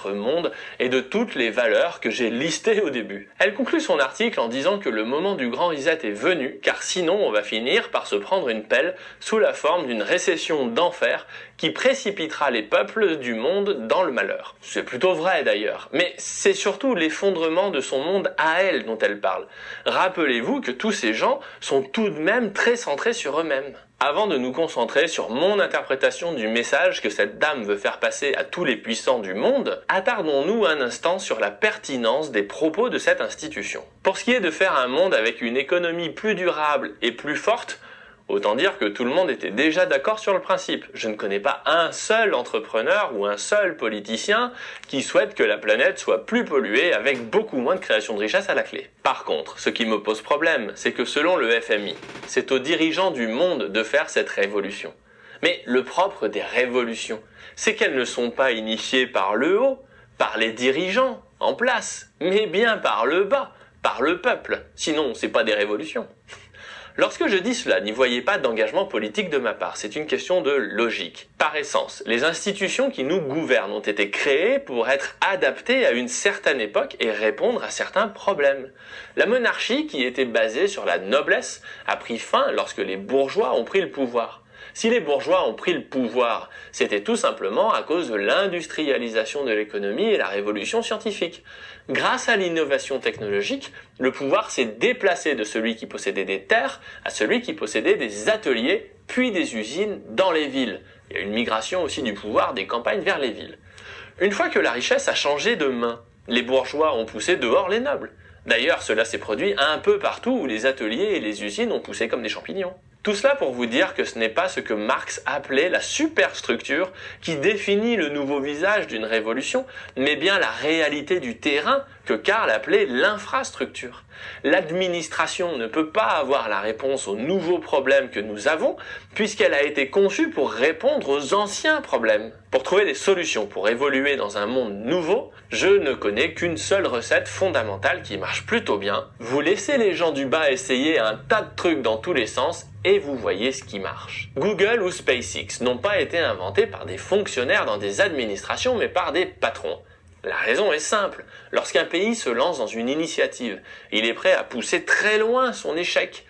notre monde et de toutes les valeurs que j'ai listées au début. Elle conclut son article en disant que le moment du grand reset est venu, car sinon on va finir par se prendre une pelle sous la forme d'une récession d'enfer qui précipitera les peuples du monde dans le malheur. C'est plutôt vrai d'ailleurs, mais c'est surtout l'effondrement de son monde à elle dont elle parle. Rappelez-vous que tous ces gens sont tout de même très centrés sur eux-mêmes. Avant de nous concentrer sur mon interprétation du message que cette dame veut faire passer à tous les puissants du monde, attardons-nous un instant sur la pertinence des propos de cette institution. Pour ce qui est de faire un monde avec une économie plus durable et plus forte, autant dire que tout le monde était déjà d'accord sur le principe. Je ne connais pas un seul entrepreneur ou un seul politicien qui souhaite que la planète soit plus polluée avec beaucoup moins de création de richesse à la clé. Par contre, ce qui me pose problème, c'est que selon le FMI, c'est aux dirigeants du monde de faire cette révolution. Mais le propre des révolutions, c'est qu'elles ne sont pas initiées par le haut, par les dirigeants en place, mais bien par le bas, par le peuple. Sinon, c'est pas des révolutions. Lorsque je dis cela, n'y voyez pas d'engagement politique de ma part, c'est une question de logique. Par essence, les institutions qui nous gouvernent ont été créées pour être adaptées à une certaine époque et répondre à certains problèmes. La monarchie, qui était basée sur la noblesse, a pris fin lorsque les bourgeois ont pris le pouvoir. Si les bourgeois ont pris le pouvoir, c'était tout simplement à cause de l'industrialisation de l'économie et la révolution scientifique. Grâce à l'innovation technologique, le pouvoir s'est déplacé de celui qui possédait des terres à celui qui possédait des ateliers, puis des usines dans les villes. Il y a une migration aussi du pouvoir des campagnes vers les villes. Une fois que la richesse a changé de main, les bourgeois ont poussé dehors les nobles. D'ailleurs, cela s'est produit un peu partout où les ateliers et les usines ont poussé comme des champignons. Tout cela pour vous dire que ce n'est pas ce que Marx appelait la superstructure qui définit le nouveau visage d'une révolution, mais bien la réalité du terrain que Karl appelait l'infrastructure. L'administration ne peut pas avoir la réponse aux nouveaux problèmes que nous avons, puisqu'elle a été conçue pour répondre aux anciens problèmes. Pour trouver des solutions pour évoluer dans un monde nouveau, je ne connais qu'une seule recette fondamentale qui marche plutôt bien. Vous laissez les gens du bas essayer un tas de trucs dans tous les sens et vous voyez ce qui marche. Google ou SpaceX n'ont pas été inventés par des fonctionnaires dans des administrations, mais par des patrons. La raison est simple. Lorsqu'un pays se lance dans une initiative, il est prêt à pousser très loin son échec.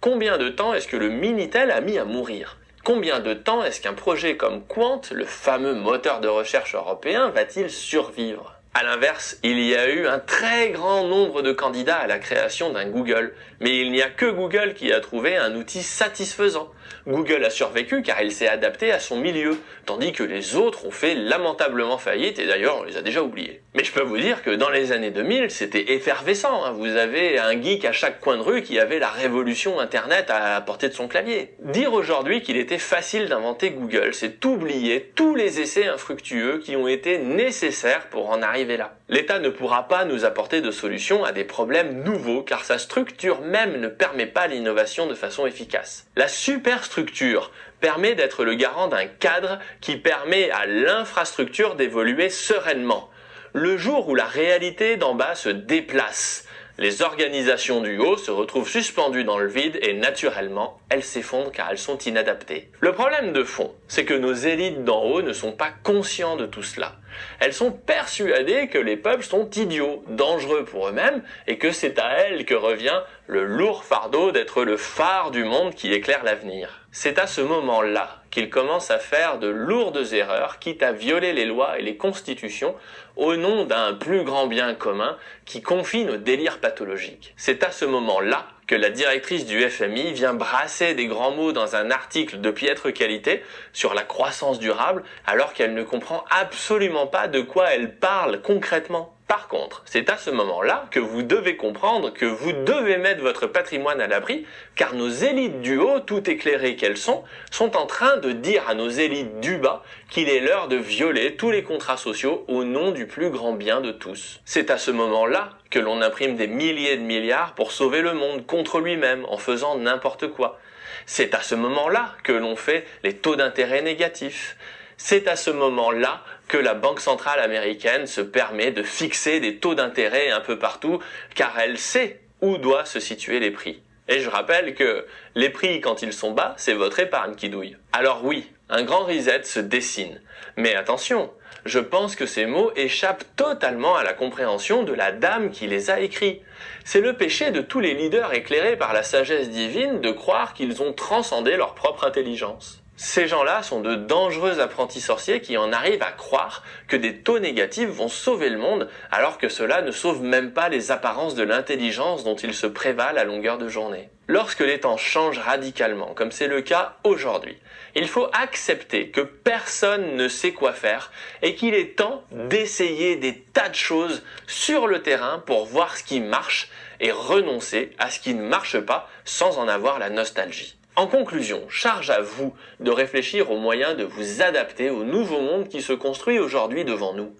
Combien de temps est-ce que le Minitel a mis à mourir ? Combien de temps est-ce qu'un projet comme Quant, le fameux moteur de recherche européen, va-t-il survivre ? À l'inverse, il y a eu un très grand nombre de candidats à la création d'un Google, mais il n'y a que Google qui a trouvé un outil satisfaisant. Google a survécu car il s'est adapté à son milieu, tandis que les autres ont fait lamentablement faillite et d'ailleurs on les a déjà oubliés. Mais je peux vous dire que dans les années 2000, c'était effervescent. Vous avez un geek à chaque coin de rue qui avait la révolution Internet à la portée de son clavier. Dire aujourd'hui qu'il était facile d'inventer Google, c'est oublier tous les essais infructueux qui ont été nécessaires pour en arriver là. L'État ne pourra pas nous apporter de solutions à des problèmes nouveaux car sa structure même ne permet pas l'innovation de façon efficace. La superstructure permet d'être le garant d'un cadre qui permet à l'infrastructure d'évoluer sereinement. Le jour où la réalité d'en bas se déplace, les organisations du haut se retrouvent suspendues dans le vide et naturellement, elles s'effondrent car elles sont inadaptées. Le problème de fond, c'est que nos élites d'en haut ne sont pas conscients de tout cela. Elles sont persuadées que les peuples sont idiots, dangereux pour eux-mêmes et que c'est à elles que revient le lourd fardeau d'être le phare du monde qui éclaire l'avenir. C'est à ce moment-là qu'ils commencent à faire de lourdes erreurs, quitte à violer les lois et les constitutions au nom d'un plus grand bien commun qui confine au délire pathologique. C'est à ce moment-là que la directrice du FMI vient brasser des grands mots dans un article de piètre qualité sur la croissance durable alors qu'elle ne comprend absolument pas de quoi elle parle concrètement. Par contre, c'est à ce moment-là que vous devez comprendre que vous devez mettre votre patrimoine à l'abri, car nos élites du haut, tout éclairées qu'elles sont en train de dire à nos élites du bas qu'il est l'heure de violer tous les contrats sociaux au nom du plus grand bien de tous. C'est à ce moment-là que l'on imprime des milliers de milliards pour sauver le monde contre lui-même en faisant n'importe quoi. C'est à ce moment-là que l'on fait les taux d'intérêt négatifs. C'est à ce moment-là que la Banque centrale américaine se permet de fixer des taux d'intérêt un peu partout, car elle sait où doivent se situer les prix. Et je rappelle que les prix quand ils sont bas, c'est votre épargne qui douille. Alors oui, un grand reset se dessine. Mais attention, je pense que ces mots échappent totalement à la compréhension de la dame qui les a écrits. C'est le péché de tous les leaders éclairés par la sagesse divine de croire qu'ils ont transcendé leur propre intelligence. Ces gens-là sont de dangereux apprentis sorciers qui en arrivent à croire que des taux négatifs vont sauver le monde alors que cela ne sauve même pas les apparences de l'intelligence dont ils se prévalent à longueur de journée. Lorsque les temps changent radicalement, comme c'est le cas aujourd'hui, il faut accepter que personne ne sait quoi faire et qu'il est temps d'essayer des tas de choses sur le terrain pour voir ce qui marche et renoncer à ce qui ne marche pas sans en avoir la nostalgie. En conclusion, charge à vous de réfléchir aux moyens de vous adapter au nouveau monde qui se construit aujourd'hui devant nous.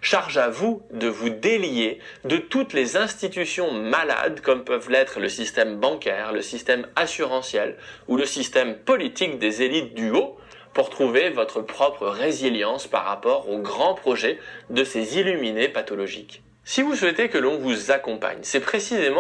Charge à vous de vous délier de toutes les institutions malades comme peuvent l'être le système bancaire, le système assurantiel ou le système politique des élites du haut pour trouver votre propre résilience par rapport aux grands projets de ces illuminés pathologiques. Si vous souhaitez que l'on vous accompagne, c'est précisément